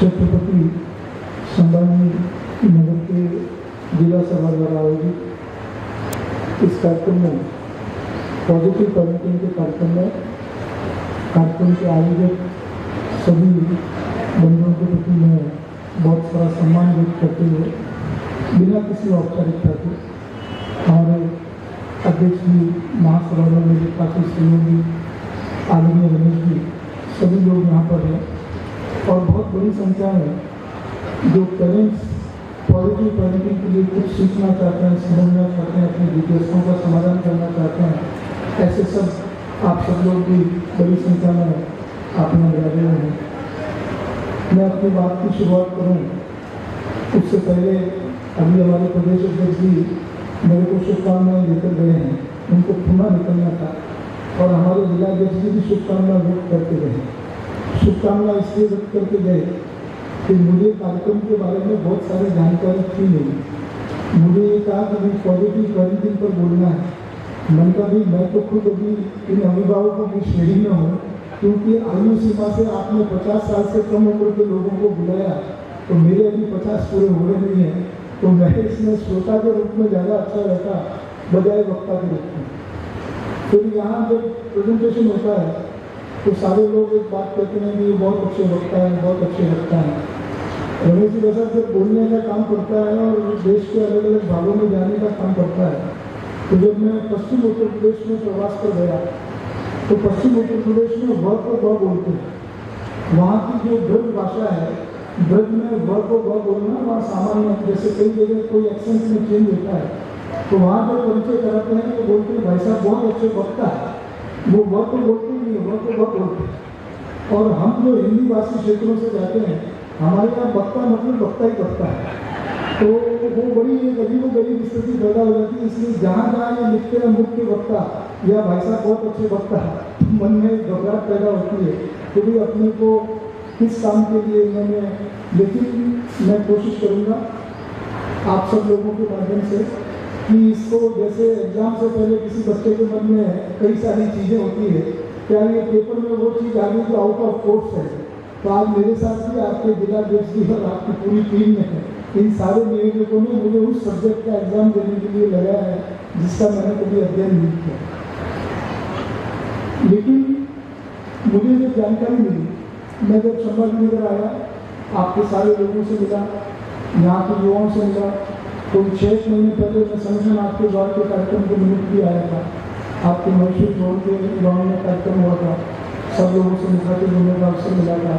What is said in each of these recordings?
छत्रपति संभाजी नगर के जिला सभा द्वारा आयोजित इस कार्यक्रम में पॉजिटिव पेरेंटिंग के कार्यक्रम के आयोजक सभी बंधुओं के प्रति मैं बहुत सारा सम्मान व्यक्त करते हुए बिना किसी औपचारिकता के हमारे अध्यक्ष जी महासभा में मेरे काफ़ी सहयोगी आदरणीय रमेश जी सभी लोग यहाँ पर हैं और बहुत बड़ी संख्या में जो पेरेंट्स पॉजिटिव पेरेंटिंग के लिए कुछ सीखना चाहते हैं, समझना चाहते हैं, अपनी जिज्ञासाओं का समाधान करना चाहते हैं, ऐसे सब आप सब लोग भी बड़ी संख्या में आप में लगे हुए हैं। मैं अपनी बात की शुरुआत करूं उससे पहले अभी हमारे प्रदेश अध्यक्ष जी मेरे को शुभकामनाएं लेकर गए हैं, उनको पुनः निकलना था और हमारे जिला अध्यक्ष जी भी शुभकामनाएं व्यक्त करते गए। शुभकामनाएं इसलिए व्यक्त करके गए कि मुझे कार्यक्रम के बारे में बहुत सारी जानकारी थी नहीं। मुझे ये कहा कि भाई पॉजिटिव पेरेंटिंग पर बोलना है। मन का भी मैं तो खुद अभी इन अभिभावकों की श्रेणी में हूँ, क्योंकि आयु सीमा से आपने 50 साल से कम उम्र के लोगों को बुलाया तो मेरे अभी 50 पूरे हुए नहीं हैं, तो मैं इसमें श्रोता के रूप में ज़्यादा अच्छा रहता बजाय वक्ता के रूप में। फिर यहाँ जब प्रेजेंटेशन होता है तो सारे लोग एक बात कहते हैं कि ये बहुत अच्छे वक्ता है, बहुत अच्छे वक्ता है। रमेश जी वैसा जब बोलने का काम करता है और देश के अलग अलग भागों में जाने का काम करता है, तो जब मैं पश्चिम उत्तर प्रदेश में प्रवास कर गया तो पश्चिम उत्तर प्रदेश में व को ब बोलते हैं। वहाँ की जो ब्रज भाषा है, ब्रज में व को ब बोलना वहाँ सामान्य, जैसे कई जगह कोई एक्सेंट में चेंज होता है तो वहाँ जब परिचय कराते हैं तो बोलते हैं भाई साहब बहुत अच्छे वक्ता है। वो व को बोलते नहीं है, व को ब बोलते हैं। और हम जो हिंदी भाषी क्षेत्रों से जाते हैं, हमारे यहाँ वक्ता मतलब वक्ता ही वक्ता है, तो वो बड़ी एक अजीब स्थिति पैदा हो जाती है। इसलिए जहाँ जहाँ ये लिखते हैं मुख्य वक्ता या भाई साहब बहुत अच्छे वक्ता है, मन में घबराहट पैदा होती है कि भाई अपने को किस काम के लिए इन्होंने। लेकिन मैं कोशिश करूँगा आप सब लोगों के माध्यम से कि इसको, जैसे एग्जाम से पहले किसी बच्चे के मन में कई सारी चीज़ें होती है, क्या ये पेपर में वो चीज़ आ गई जो आउट ऑफ कोर्स है, तो आज मेरे साथ भी आपके जिला अध्यक्ष जी और आपकी पूरी टीम में है, इन सारे नियोजकों ने मुझे उस सब्जेक्ट का एग्जाम देने के लिए लगाया है जिसका मैंने कभी अध्ययन नहीं किया। लेकिन मुझे जो जानकारी मिली, मैं जब संभाजीनगर आया, आपके सारे लोगों से मिला, यहाँ के युवाओं से मिला, तो 6 महीने पहले मैं संगठन आपके द्वार के कार्यक्रम को मिलने भी आया था। आपके मैसूर जोन के गाँव में कार्यक्रम हुआ था, सब लोगों से मुखातिब होने का अवसर मिला था।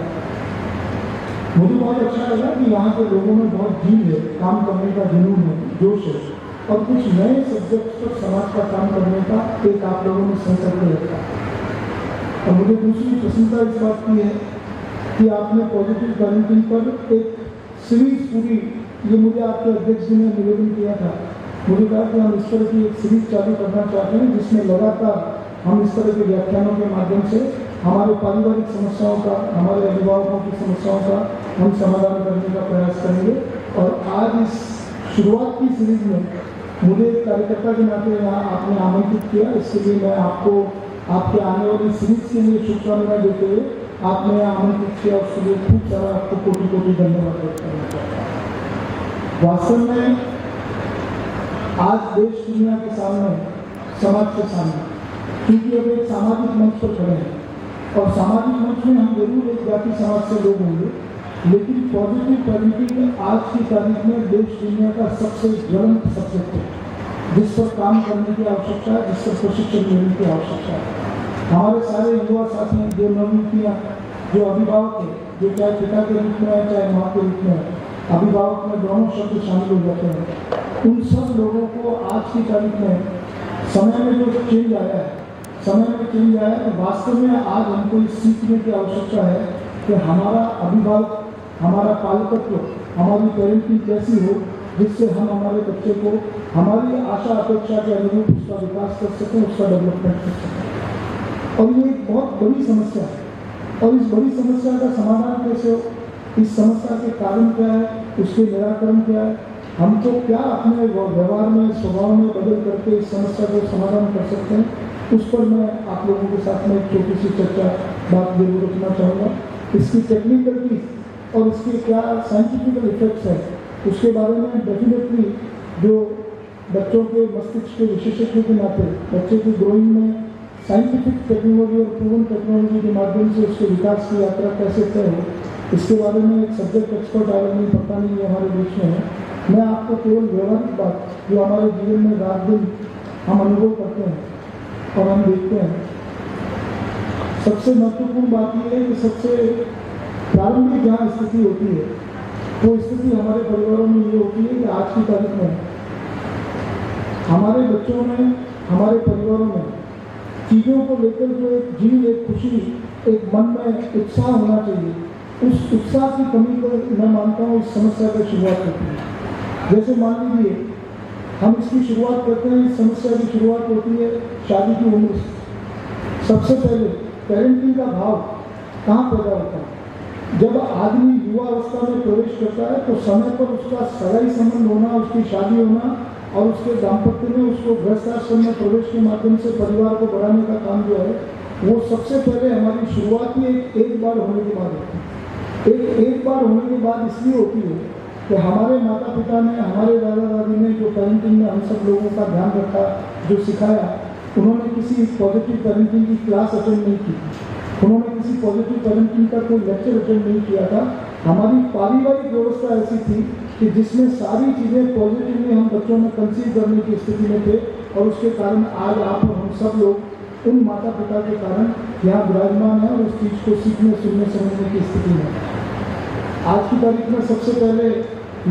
मुझे बहुत अच्छा लगा कि यहाँ के लोगों में बहुत जीव है, काम करने का जुनून है, जोश है, और कुछ नए सब्जेक्ट पर समाज का काम करने का एक आप लोगों ने संकल्प रखा। और मुझे दूसरी प्रसन्नता इस बात की है कि आपने पॉजिटिव पेरेंटिंग पर एक सीरीज पूरी, ये मुझे आपके अध्यक्ष जी ने निवेदन किया था, मुझे कहा कि हम इस तरह की एक सीरीज चालू करना चाहते हैं जिसमें लगातार हम इस तरह के व्याख्यानों के माध्यम से हमारे पारिवारिक समस्याओं का, हमारे अभिभावकों की समस्याओं का हम समाधान करने का प्रयास करेंगे। और आज इस शुरुआत की सीरीज में मुझे एक कार्यकर्ता के नाते यहाँ आपने आमंत्रित किया, इसके लिए मैं आपको आपके आने वाली सीरीज के लिए शुभकामनाएं देते हुए आपने यहाँ आमंत्रित किया, उसके लिए खूब सारा आपको कोटि कोटि धन्यवाद व्यक्त करना चाहता हूँ। वास्तव में आज देश दुनिया के सामने, समाज के सामने, क्योंकि अब एक सामाजिक मंच पर खड़े हैं और सामाजिक मंच में हम जरूर एक जाति समाज से लोग होंगे, लेकिन पॉजिटिव पेरेंटिंग आज की तारीख में देश दुनिया का सबसे ज्वलंत सब्जेक्ट है जिस पर काम करने की आवश्यकता है, जिस पर प्रशिक्षण लेने की आवश्यकता है। हमारे सारे युवा साथी, जो नवयुवतियाँ, जो अभिभावक है, जो चाहे पिता के रूप में है चाहे माँ के रूप में है, अभिभावक में दोनों शब्द शामिल हो जाते हैं। उन सब लोगों को आज की तारीख में समय में जो चेंज आया है, तो वास्तव में आज हमको इस सीखने की आवश्यकता है कि हमारा अभिभावक, हमारा पालकत्व, हमारी पेरेंटिंग कैसी हो जिससे हम हमारे बच्चे को हमारी आशा अपेक्षा के अनुरूप उसका विकास कर सकें, उसका डेवलपमेंट कर सकें। और ये एक बहुत बड़ी समस्या है, और इस बड़ी समस्या का समाधान कैसे हो, इस समस्या के कारण क्या है, उसके निराकरण क्या है, हमको क्या अपने व्यवहार में, स्वभाव में बदल करके इस समस्या को समाधान कर सकते हैं, उस पर मैं आप लोगों के साथ में एक छोटी सी चर्चा बात जरूर रखना चाहूँगा। इसकी टेक्निकल की और इसके क्या साइंटिफिकल इफेक्ट्स हैं, उसके बारे में डेफिनेटली जो बच्चों के मस्तिष्क के विशेषज्ञ के नाते बच्चे की ग्रोइंग में साइंटिफिक टेक्नोलॉजी और प्रूवन टेक्नोलॉजी के माध्यम से उसके विकास की यात्रा कैसे तय हो, इसके बारे में एक सब्जेक्ट एक्सपर्ट आदमी पता नहीं है हमारे बीच में है। मैं आपको केवल व्यवहारिक बात जो हमारे जीवन में रात दिन हम अनुभव करते हैं और हम देखते हैं, सबसे महत्वपूर्ण बात यह है कि सबसे प्रारंभिक जहाँ स्थिति होती है वो स्थिति हमारे परिवारों में ये होती है कि आज की तारीख में हमारे बच्चों में, हमारे परिवारों में चीज़ों को लेकर जो एक जीव, एक खुशी, एक मन में उत्साह होना चाहिए, उस उत्साह की कमी को मैं मानता हूँ इस समस्या की शुरुआत होती है। जैसे मान लीजिए हम इसकी शुरुआत करते हैं, इस समस्या की शुरुआत होती है शादी की उम्र से। सबसे पहले पेरेंटिंग का भाव कहाँ पैदा होता है? जब आदमी युवा अवस्था में प्रवेश करता है तो समय पर उसका सगाई संबंध होना, उसकी शादी होना और उसके दाम्पत्य में उसको गृहस्थाश्रम में प्रवेश के माध्यम से परिवार को बढ़ाने का काम जो है वो सबसे पहले हमारी शुरुआत ही एक बार होने के बाद होती है। एक बार होने के बाद इसलिए होती है कि हमारे माता पिता ने, हमारे दादा दादी ने जो पेरेंटिंग में हम सब लोगों का ध्यान रखा, जो सिखाया, उन्होंने किसी पॉजिटिव पेरेंटिंग की क्लास अटेंड नहीं की, उन्होंने किसी पॉजिटिव पेरेंटिंग का कोई लेक्चर अटेंड नहीं किया था। हमारी पारिवारिक व्यवस्था ऐसी थी कि जिसमें सारी चीज़ें पॉजिटिवली हम बच्चों में कंसीव करने की स्थिति में थे और उसके कारण आज आप और हम सब लोग उन माता पिता के कारण यहाँ विराजमान हैं और उस चीज़ को सीखने, सुनने, समझने की स्थिति में। आज की तारीख में सबसे पहले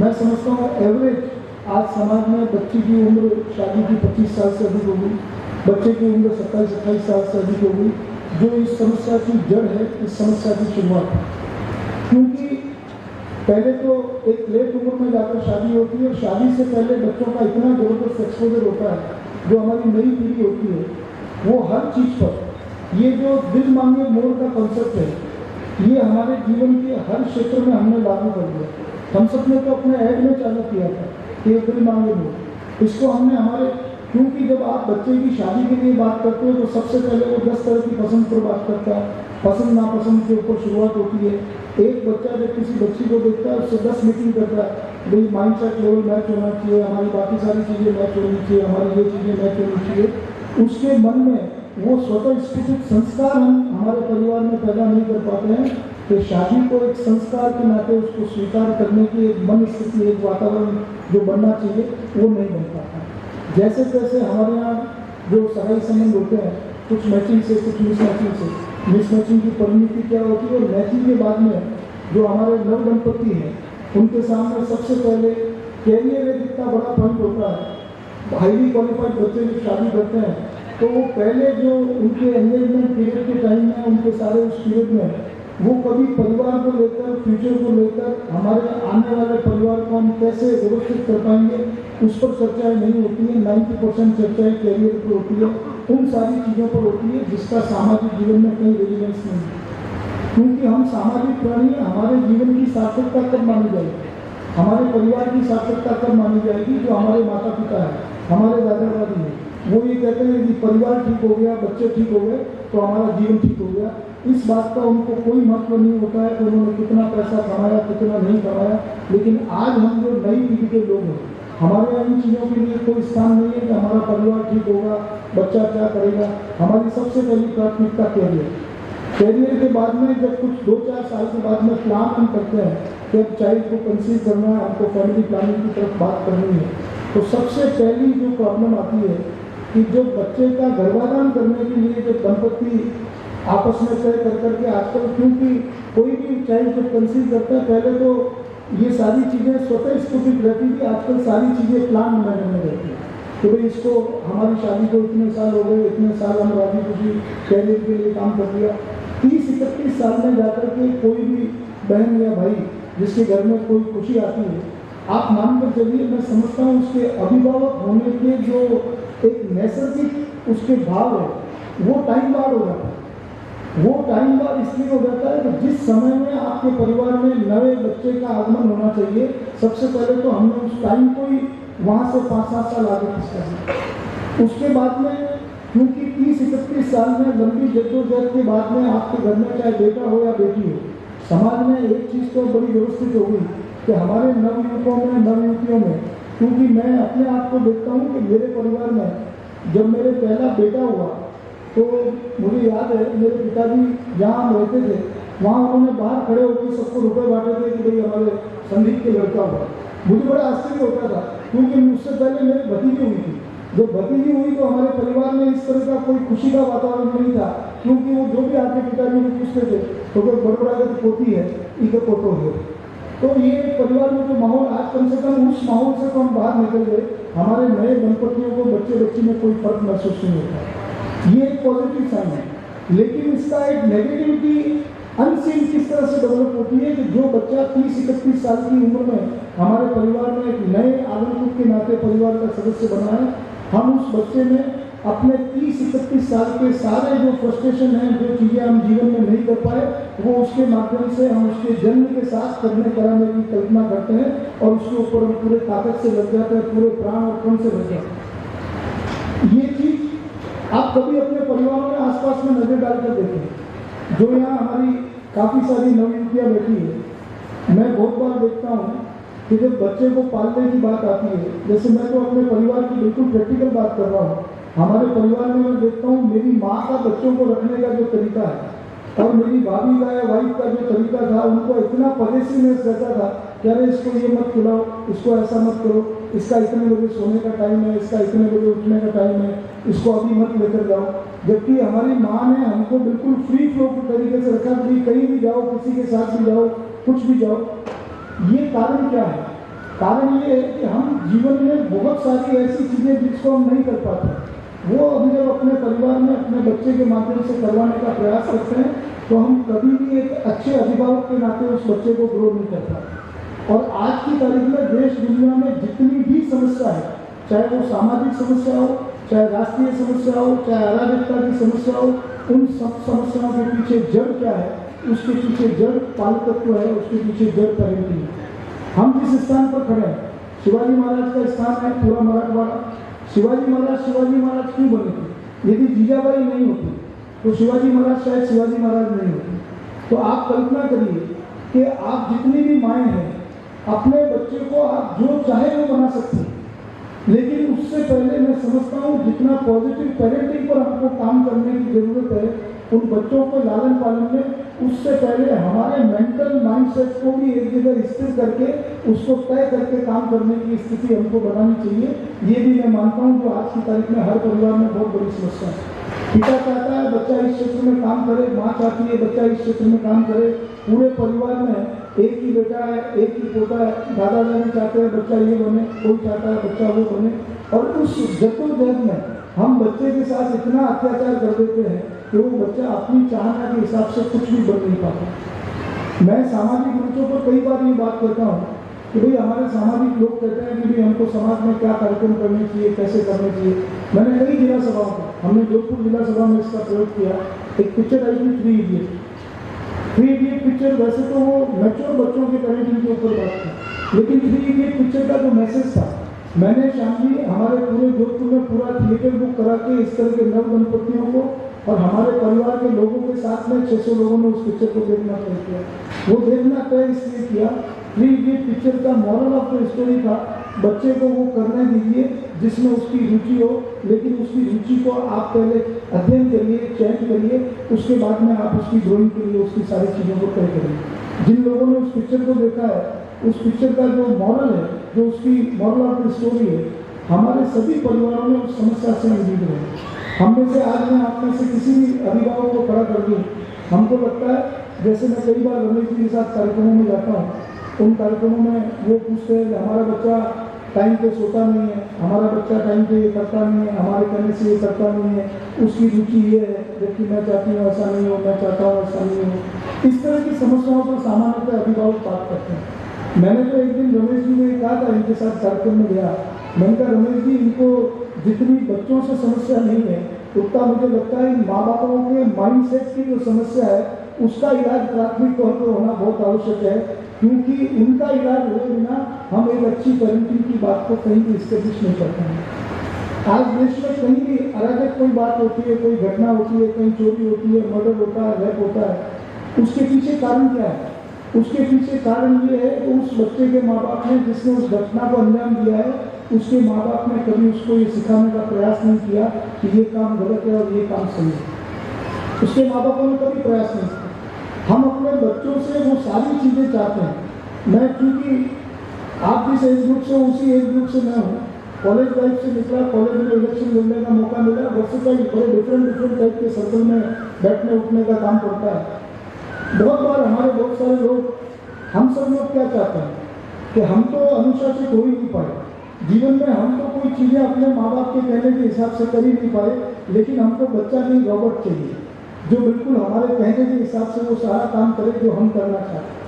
मैं समझता हूँ एवरेज आज समाज में बच्ची की उम्र शादी की 25 साल से अधिक हो गई, बच्चे की उम्र 27-28 साल से अधिक हो गई, जो इस समस्या की जड़ है, इस समस्या की शुरुआत है। क्योंकि पहले तो एक लेट उम्र में जाकर शादी होती है और शादी से पहले बच्चों का इतना ज़बरदस्त एक्सपोजर होता है, जो हमारी नई पीढ़ी होती है वो हर चीज़ पर, ये जो दिल मांगे मोर का कॉन्सेप्ट है, ये हमारे जीवन के हर क्षेत्र में हमने लागू कर दिया। हम सब ने तो अपने ऐड में चालू किया था कि दिल मांगे मोर, इसको हमने हमारे, क्योंकि जब आप बच्चे की शादी के लिए बात करते हो तो सबसे पहले वो 10 तरह की पसंद पर बात करता है, पसंद नापसंद के ऊपर शुरुआत होती है। एक बच्चा जब किसी बच्ची को देखता है उससे 10 मीटिंग करता है, भाई माइंड सेट लेवल मैच होना चाहिए, हमारी बाकी सारी चीज़ें मैच होनी चाहिए, हमारी ये चीज़ें मैच होनी चाहिए। उसके मन में वो स्वतः स्फूर्त संस्कार हम हमारे परिवार में पैदा नहीं कर पाते हैं कि शादी को एक संस्कार के नाते उसको स्वीकार करने की एक मन स्थिति, एक वातावरण जो बनना चाहिए वो नहीं बन पाता। जैसे तैसे हमारे यहाँ जो सगाई संबंध होते हैं, कुछ मैचिंग से, कुछ मिसमैचिंग से, मिसमैचिंग की परिणति क्या होती है और मैचिंग के बाद में जो हमारे नव दंपति हैं उनके सामने सबसे पहले कैरियर एक इतना बड़ा पॉइंट होता है। हाईली क्वालिफाइड बच्चे जब शादी करते हैं तो वो पहले जो उनके एंगेजमेंट पीरियड के टाइम में, उनके सारे उस पीरियड में वो कभी परिवार को लेकर, फ्यूचर को लेकर, हमारे आने वाले परिवार को हम कैसे व्यवस्थित कर पाएंगे, उस पर चर्चाएं नहीं होती हैं। 90% चर्चाएं कैरियर पर होती है, उन सारी चीज़ों पर होती है जिसका सामाजिक जीवन में कहीं रेलिवेंस नहीं है। क्योंकि हम सामाजिक प्राणी, हमारे जीवन की सार्थकता कब मानी जाएगी, हमारे परिवार की सार्थकता कब मानी जाएगी? जो हमारे माता पिता हैं, हमारे दादा दादी हैं, वो ये कहते हैं कि परिवार ठीक हो गया, बच्चे ठीक हो गए तो हमारा जीवन ठीक हो गया। इस बात का उनको कोई महत्व नहीं होता है कि उन्होंने कितना पैसा कमाया, कितना नहीं कमाया। लेकिन आज हम जो नई पीढ़ी के लोग हैं, हमारे यहाँ इन चीज़ों के लिए कोई स्थान नहीं है कि हमारा परिवार ठीक होगा, बच्चा क्या करेगा। हमारी सबसे पहली प्राथमिकता कैरियर। कैरियर के बाद में जब कुछ 2-4 साल के बाद में प्लान हम करते हैं कि अब चाइल्ड को कंसीव करना है, हमको फैमिली प्लानिंग की तरफ बात करनी है, तो सबसे पहली जो प्रॉब्लम आती है कि जो बच्चे का गर्भाधान करने के लिए जो दंपति आपस में तय कर करके आजकल, क्योंकि कोई भी चाइल्ड जब कंसीव करता है पहले तो ये सारी चीज़ें स्वतः स्फूर्त रहती थी, आजकल सारी चीज़ें प्लान बनाने में रहती है। तो भाई इसको, हमारी शादी को इतने साल हो गए, इतने साल हम राजी खुशी कैरियर के लिए काम कर दिया। 30-31 साल में जाकर के कोई भी बहन या भाई जिसके घर में कोई खुशी आती है, आप मानकर चलिए, मैं समझता हूँ उसके अभिभावक होने के जो एक नैसर्गिक उसके भाव है वो टाइम बार हो जाता है। वो टाइम बार इसलिए हो जाता है कि जिस समय में आपके परिवार में नए बच्चे का आगमन होना चाहिए, सबसे पहले तो हमने उस टाइम को ही वहाँ से 5-7 साल आगे खींचा है। उसके बाद में क्योंकि 30-31 साल में लंबी जद्दोजहद के बाद में आपके घर में चाहे बेटा हो या बेटी हो, समाज में एक चीज़ तो बड़ी व्यवस्थित हो गई कि हमारे नवयुवकों में, नवयुवतियों में, क्योंकि मैं अपने आप को देखता हूँ कि मेरे परिवार में जब मेरे पहला बेटा हुआ तो मुझे याद है मेरे पिताजी जहाँ हम रहते थे वहाँ उन्होंने बाहर खड़े होकर सबको रुपए बांटे थे कि भाई हमारे संदीप के लड़का हुआ। मुझे बड़ा आश्चर्य होता था क्योंकि मुझसे पहले मेरी भतीजी हुई थी। जब भतीजी हुई तो हमारे परिवार में इस तरह का कोई खुशी का वातावरण नहीं था, क्योंकि वो जो भी आके पिताजी को पूछते थे तो कोई बड़बड़ा कर पोती है, इधर पोतो है। तो ये परिवार में जो माहौल, आज कम से कम उस माहौल से तो हम बाहर निकल गए, हमारे नए दंपतियों को बच्चे बच्ची में कोई फर्क महसूस नहीं होता। ये एक पॉजिटिव साइन है। लेकिन इसका एक नेगेटिविटी अनसीन किस तरह से डेवलप होती है कि जो बच्चा 30-31 साल की उम्र में हमारे परिवार में एक नए आगंतुक के नाते परिवार का सदस्य बना है, हम उस बच्चे में अपने 30-31 साल के सारे जो फ्रस्ट्रेशन हैं, जो चीज़ें हम जीवन में नहीं कर पाए, वो उसके माध्यम से हम उसके जन्म के साथ करने कराने की कल्पना करते हैं और उसके ऊपर हम पूरे ताकत से लग जाते हैं, पूरे प्राण और कण से लग जाते हैं। ये चीज़ आप कभी अपने परिवारों में आसपास में नजर डालकर देखें। जो यहाँ हमारी काफ़ी सारी नवयुवतियाँ बैठी है, मैं बहुत बार देखता हूँ कि जब बच्चे को पालने की बात आती है, जैसे मैं तो अपने परिवार की बिल्कुल प्रैक्टिकल बात कर रहा हूँ, हमारे परिवार में मैं देखता हूँ मेरी माँ का बच्चों को रखने का जो तरीका है और मेरी भाभी का या वाइफ का जो तरीका था, उनको इतना पॉजिटिवनेस रहता था कि अरे इसको ये मत खिलाओ, इसको ऐसा मत करो, इसका इतने बजे सोने का टाइम है, इसका इतने बजे उठने का टाइम है, इसको अभी मत लेकर जाओ। जबकि हमारी माँ ने हमको बिल्कुल फ्री फ्लो के तरीके से रखा कि कहीं भी जाओ, किसी के साथ भी जाओ, कुछ भी जाओ। ये कारण क्या है? कारण ये है कि हम जीवन में बहुत सारी ऐसी चीज़ें जिसको हम नहीं कर पाते, वो अभी जब अपने परिवार में अपने बच्चे के माध्यम से करवाने का प्रयास करते हैं तो हम कभी भी एक अच्छे अभिभावक के नाते उस बच्चे को ग्रो नहीं कर पाते। और आज की तारीख में देश दुनिया में जितनी भी समस्या है, चाहे वो सामाजिक समस्या हो, चाहे राष्ट्रीय समस्या हो, चाहे अराजकता की समस्या हो, उन सब समस्याओं के पीछे जड़ क्या है? उसके पीछे जड़ पालतत्व है, उसके पीछे जड़ पेरेंटिंग है। हम जिस स्थान पर खड़े हैं, शिवाजी महाराज का स्थान है पूरा मराठवाड़ा। शिवाजी महाराज क्यों बने थे? यदि जीजाबाई नहीं होती तो शिवाजी महाराज शायद शिवाजी महाराज नहीं होते। तो आप कल्पना करिए कि आप जितनी भी माएँ हैं, अपने बच्चे को आप जो चाहे वो बना सकती हैं, लेकिन उससे पहले मैं समझता हूँ जितना पॉजिटिव पेरेंटिंग पर हमको काम करने की जरूरत है उन बच्चों को लालन पालन में, उससे पहले हमारे मेंटल माइंडसेट को भी एक जगह स्थिर करके उसको तय करके काम करने की स्थिति हमको बनानी चाहिए। ये भी मैं मानता हूँ जो आज की तारीख में हर परिवार में बहुत बड़ी समस्या है। पिता चाहता है बच्चा इस क्षेत्र में काम करे, माँ चाहती है बच्चा इस क्षेत्र में काम करे, पूरे परिवार में एक ही बेटा है, एक ही पोता है, दादा दादी चाहते हैं बच्चा ये बने, कोई चाहता है बच्चा वो बने, और उस जद्दोजहद में हम बच्चे के साथ इतना अत्याचार कर देते हैं कि वो बच्चा अपनी चाहना के हिसाब से कुछ भी बन नहीं पाता। मैं सामाजिक मंचों पर कई बार ये बात करता हूँ कि भाई हमारे सामाजिक लोग कहते हैं कि भाई हमको समाज में क्या कार्यक्रम करने चाहिए, कैसे करने चाहिए। मैंने कई जिला सभाओं को, हमने जोधपुर जिला सभा में इसका प्रयोग किया। एक पिक्चर आई थी 3 इडियट पिक्चर, वैसे तो वो मैच्योर बच्चों के पेरेंटिंग के ऊपर बात थी, लेकिन 3 इडियट पिक्चर का जो मैसेज था, मैंने शाम जी हमारे पूरे जोधपुर में पूरा थिएटर बुक करा के इस तरह के नव दंपतियों को और हमारे परिवार के लोगों के साथ में 600 लोगों ने उस पिक्चर को देखना तय किया। वो देखना तय इसलिए किया, 3 इडियट पिक्चर का मॉरल ऑफ द स्टोरी था, बच्चे को वो करने दीजिए जिसमें उसकी रुचि हो, लेकिन उसकी रुचि को आप पहले अध्ययन करिए, चयन करिए, उसके बाद में आप उसकी ड्राइंग के लिए उसकी सारी चीज़ों को तय करिए। जिन लोगों ने उस पिक्चर को देखा है, उस पिक्चर का जो मॉरल है, जो उसकी मॉरल ऑफ द स्टोरी है, हमारे सभी परिवारों में उस समस्या से निपट रहे। हम में से आज मैं आप में से किसी भी अभिभावक को खड़ा कर दूँ, हमको लगता है, जैसे मैं कई बार रमेश जी के साथ कार्यक्रमों में जाता हूँ, उन कार्यक्रमों में वो पूछते हैं कि हमारा बच्चा टाइम पे सोता नहीं है, हमारा बच्चा टाइम पे ये करता नहीं है, हमारे कहने से ये करता नहीं है, उसकी रुचि ये है, जबकि मैं चाहती हूँ ऐसा नहीं हो, मैं चाहता हूँ ऐसा नहीं हो। इस तरह की समस्याओं पर सामान्यतः अभिभावक बात करते हैं। मैंने तो एक दिन रमेश जी ने कहा था, इनके साथ कार्यक्रम में गया, मैंने कहा रमेश जी इनको जितनी बच्चों से समस्या नहीं है उतना मुझे लगता है माँ बापों के माइंडसेट की जो समस्या है उसका इलाज प्राथमिक तौर पर होना बहुत आवश्यक है, क्योंकि उनका इलाज हुए बिना हम एक अच्छी पेरेंटिंग की बात को कहीं भी स्टेब्लिश नहीं करते हैं। आज देश में कहीं भी अराजक कोई बात होती है, कोई घटना होती है, कहीं चोरी होती है, मर्डर होता है, रेप होता है, उसके पीछे कारण क्या है? उसके पीछे कारण ये है कि उस बच्चे के माँ बाप ने, जिसने उस घटना को अंजाम दिया है, उसके माँ बाप ने कभी उसको ये सिखाने का प्रयास नहीं किया कि ये काम गलत है और ये काम सही है। उसके माँ बापों ने कभी प्रयास नहीं किया। हम अपने बच्चों से वो सारी चीज़ें चाहते हैं। मैं क्योंकि आप जिस एज ग्रुप से उसी एज ग्रुप से मैं हूँ, कॉलेज लाइफ से निकला, कॉलेज में इलेक्शन लड़ने का मौका मिला, वर्सेटाइल बड़े डिफरेंट टाइप के सर्कल में बैठने उठने का काम पड़ता है। बहुत बार हमारे बहुत सारे लोग, हम सब लोग क्या चाहते हैं कि हम तो अनुशासित हो ही नहीं पाए जीवन में, हम तो कोई चीज़ें अपने माँ बाप के कहने के हिसाब से कर ही नहीं पाए, लेकिन हमको बच्चा नहीं रॉबोट चाहिए जो बिल्कुल हमारे कहने के हिसाब से वो सारा काम करे जो हम करना चाहते हैं।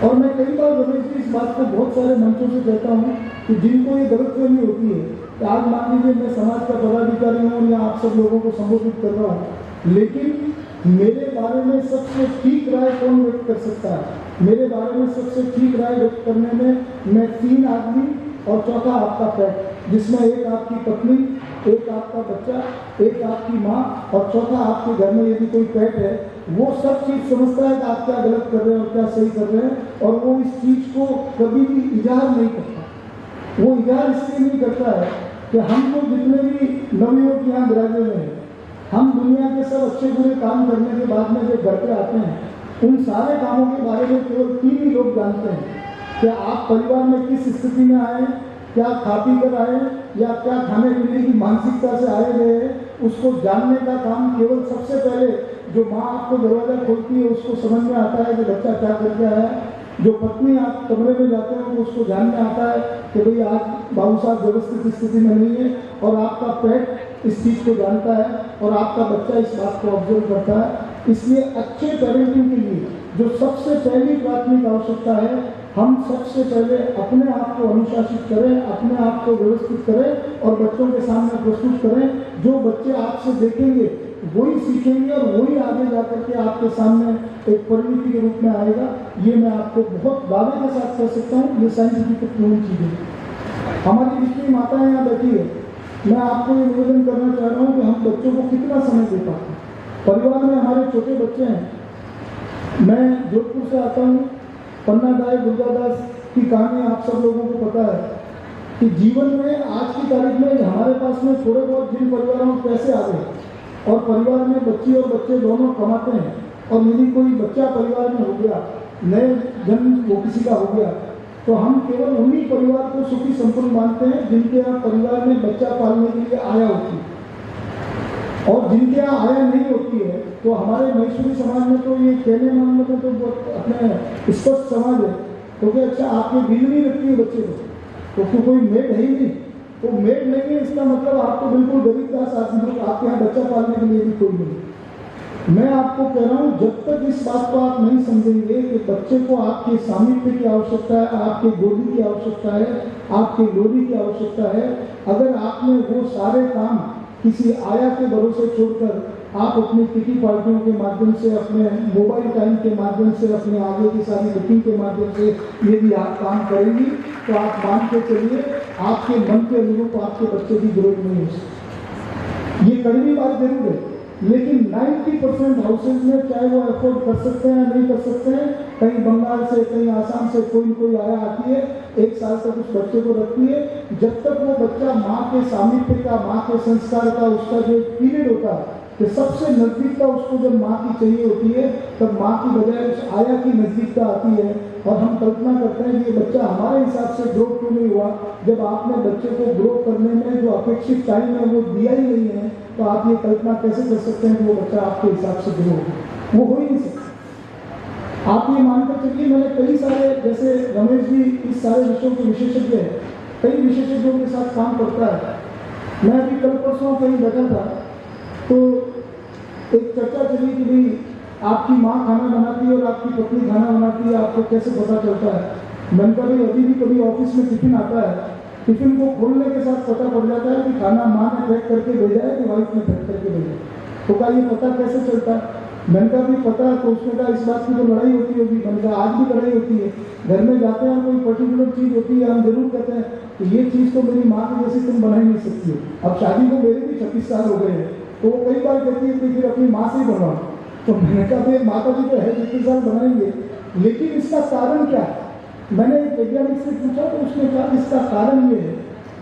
और मैं कई बार रमेश जी इस बात को बहुत सारे मंचों से कहता हूँ कि जिनको ये गलतफहमी होती है कि आज मान लीजिए मैं समाज का पदाधिकारी हूँ या आप सब लोगों को संबोधित कर रहा हूँ, लेकिन मेरे बारे में सबसे ठीक राय कौन व्यक्त कर सकता है? मेरे बारे में सबसे ठीक राय व्यक्त करने में मैं 3 आदमी और चौथा आपका पेट, जिसमें एक आपकी पत्नी, एक आपका बच्चा, एक आपकी माँ और चौथा आपके घर में यदि कोई पेट है, वो सब चीज़ समझता है कि आप क्या गलत कर रहे हैं और क्या सही कर रहे हैं, और वो इस चीज़ को कभी भी इजहार नहीं करता। वो इजहार इसलिए नहीं करता है कि हम लोग जितने भी नवयुवक यहाँ विराजे हुए हैं, हम दुनिया के सब अच्छे बुरे काम करने के बाद में जब घर पे आते हैं, उन सारे कामों के बारे में केवल 3 ही लोग जानते हैं कि आप परिवार में किस स्थिति में आए, क्या खा पी कर आए या क्या खाने पीने की मानसिकता से आए हुए हैं, उसको जानने का काम केवल सबसे पहले जो माँ आपको दरवाजा खोलती है उसको समझ में आता है कि बच्चा क्या करके आया है। जो पत्नी आप कमरे में जाते हैं तो उसको जानने आता है कि भाई आज बाबू साहब व्यवस्थित स्थिति में नहीं है, और आपका पेट इस चीज़ को जानता है और आपका बच्चा इस बात को ऑब्जर्व करता है। इसलिए अच्छे पेरेंटिंग के लिए जो सबसे पहली प्राथमिक आवश्यकता है, हम सबसे पहले अपने आप को अनुशासित करें, अपने आप को व्यवस्थित करें और बच्चों के सामने प्रस्तुत करें। जो बच्चे आपसे देखेंगे वही सीखेंगे और वही आगे जाकर के आपके सामने एक परिणति के रूप में आएगा। ये मैं आपको बहुत दावे के साथ कह सकता हूँ, ये साइंटिफिक प्रूव चीज़ें। हमारी जितनी माताएं यहाँ बैठी है, मैं आपको ये निवेदन करना चाह रहा हूँ कि हम बच्चों को कितना समय दे पाते हैं। परिवार में हमारे छोटे बच्चे हैं। मैं जोधपुर से आता हूँ। पन्ना दाई दुर्गादास की कहानी आप सब लोगों को पता है कि जीवन में आज की तारीख में हमारे पास में थोड़े बहुत जिन परिवारों में पैसे आ गए और परिवार में बच्ची और बच्चे दोनों कमाते हैं, और यदि कोई बच्चा परिवार में हो गया, नए जन्म वो किसी का हो गया, तो हम केवल उन्हीं परिवार को सुखी संपन्न मानते हैं जिनके यहाँ परिवार में बच्चा पालने के लिए आया होती है। और जिनके यहाँ आया नहीं होती है तो हमारे मैसूरी समाज में तो ये कहने मानने में तो बहुत अपने स्पष्ट समाज है, क्योंकि अच्छा आपने बिल नहीं रखती है बच्चे को, तो कोई मेड है ही नहीं, तो मेड नहीं है इसका मतलब आपको बिल्कुल गरीब दास आदमी, आपके यहाँ बच्चा पालने के लिए भी कोई नहीं। मैं आपको कह रहा हूँ, जब तक इस बात को आप नहीं समझेंगे कि बच्चे को आपके सामिप्य की आवश्यकता है, आपके गोदी की आवश्यकता है, आपके लोरी की आवश्यकता है, अगर आपने वो सारे काम किसी आया के भरोसे छोड़कर आप अपनी किटी पार्टियों के माध्यम से, अपने मोबाइल टाइम के माध्यम से, अपने आगे की सारी बुकिंग के माध्यम से यदि आप काम करेंगी तो आप मान के चलिए आपके मन के अनुरूप आपके बच्चे की ग्रोथ नहीं हो सकती। ये कड़वी बात जरूर है, लेकिन 90% हाउसेज में चाहे वो अफोर्ड कर सकते हैं या नहीं कर सकते हैं, कहीं बंगाल से कहीं आसाम से कोई न कोई आया आती है, 1 साल तक उस बच्चे को रखती है। जब तक वो बच्चा माँ के सामीप्य का, माँ के संस्कार का, उसका जो पीरियड होता है कि सबसे नजदीकता उसको जब माँ की चाहिए होती है, तब माँ की बजाय उस आया की नजदीकता आती है। और हम कल्पना करते हैं कि ये बच्चा हमारे हिसाब से ग्रो क्यों नहीं हुआ, जब आपने बच्चे को ग्रो करने में जो अपेक्षित टाइम है वो दिया ही नहीं है, तो आप ये कल्पना कैसे कर सकते हैं कि वो बच्चा आपके हिसाब से ग्रो हो? वो हो ही नहीं सकता। आप ये मानकर चलिए, मैंने कई सारे, जैसे रमेश जी इस सारे विषयों के विशेषज्ञ हैं, कई विशेषज्ञों के साथ काम करता है। मैं अभी कल परसों कहीं बैठा था तो एक चर्चा चली कि भाई आपकी माँ खाना बनाती है और आपकी पत्नी खाना बनाती है, आपको कैसे पता चलता है? मैंने कहा भाई अभी भी कभी ऑफिस में टिफिन आता है, टिफिन को खोलने के साथ पता पड़ जाता है कि खाना माँ ने पैक करके भेजा है कि वाइफ ने पैक करके भेजा है। तो क्या ये पता कैसे चलता है? मैंने कहा भी पता, तो उसने कहा इस बात की तो लड़ाई होती होगी। मैंने कहा आज भी लड़ाई होती है, घर में जाते हैं कोई पर्टिकुलर चीज़ होती है, हम जरूर कहते हैं कि ये चीज़ तो मेरी माँ की जैसी तुम बना ही नहीं सकती हो। अब शादी को मेरे भी 26 साल हो गए हैं, तो वो कई बार कहती है कि फिर अपनी माँ से ही बनवाओ। तो मैंने कहा भाई माता जी तो है, जितने साल बनाएंगे लेकिन इसका कारण क्या है? मैंने एक वैज्ञानिक से पूछा तो उसने कहा इसका कारण ये है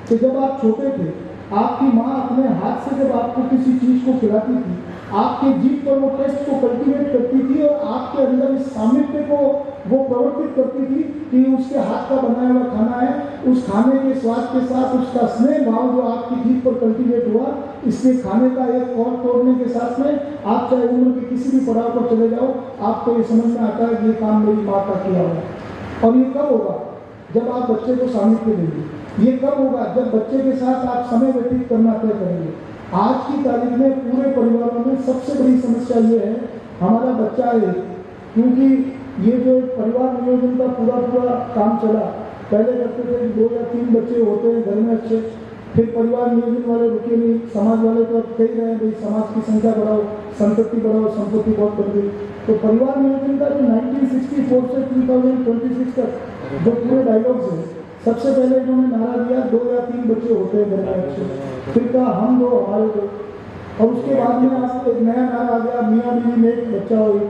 कि जब आप छोटे थे, आपकी माँ अपने हाथ से जब आपको किसी चीज को खिलाती थी, आपके जीभ पर वो टेस्ट को कल्टीवेट करती थी और आपके अंदर इस सामिप्य को वो प्रवर्तित करती थी कि उसके हाथ का बनाया हुआ खाना है, उस खाने के स्वाद के साथ उसका स्नेह भाव जो आपकी जीभ पर कल्टीवेट हुआ, इसके खाने का एक और तोड़ने के साथ में आप चाहे उम्र के किसी भी पड़ाव पर चले जाओ, आपको ये समझ में आता है कि ये काम मेरी माँ का किया हुआ। और ये कब होगा? जब आप बच्चे को सामिप्य देंगे। ये कब होगा? जब बच्चे के साथ आप समय व्यतीत करना तय करेंगे। आज की तारीख में पूरे परिवारों में सबसे बड़ी समस्या ये है, हमारा बच्चा है, क्योंकि ये जो परिवार नियोजन का पूरा काम चला, पहले करते थे 2 या 3 बच्चे होते हैं घर में अच्छे, फिर परिवार नियोजन वाले रुके नहीं, समाज वाले तो अब कह रहे हैं भाई समाज की संख्या बढ़ाओ, संपत्ति बढ़ाओ, संपत्ति बहुत बढ़ गई। तो परिवार नियोजन का जो 1964 से 2026 तक जो पूरे डायलॉग्स है, सबसे पहले इन्होंने नारा दिया 2 या 3 बच्चे होते हैं घर में अच्छे, फिर कहा हम 2 हमारे 2, और उसके बाद में आज एक नया नारा आ गया मियाँ बीवी में एक बच्चा हो,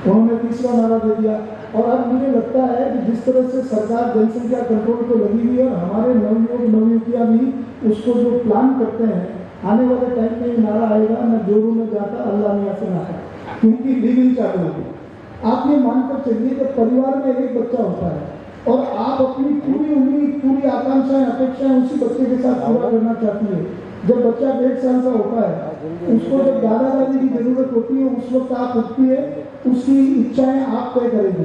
उन्होंने तीसरा नारा दे दिया। और अब मुझे लगता है कि जिस तरह से सरकार जनसंख्या कंट्रोल को लगी हुई है और हमारे नवयुवक नवयुवतियाँ भी उसको जो प्लान करते हैं, आने वाले टाइम में ये नारा आएगा न जोरू में जाता अल्लाह मियाँ से ना, क्योंकि लीगल चालू होगी। आप ये मानकर चलिए कि परिवार में एक बच्चा होता है और आप अपनी पूरी उम्मीद, पूरी आकांक्षाएं, अपेक्षाएं उसी बच्चे के साथ पूरा करना चाहती है। जब बच्चा 1.5 साल का होता है, उसको जब दादा दादी की जरूरत होती है, उस वक्त आप उठती है, उसकी इच्छाएं आप तय करेंगे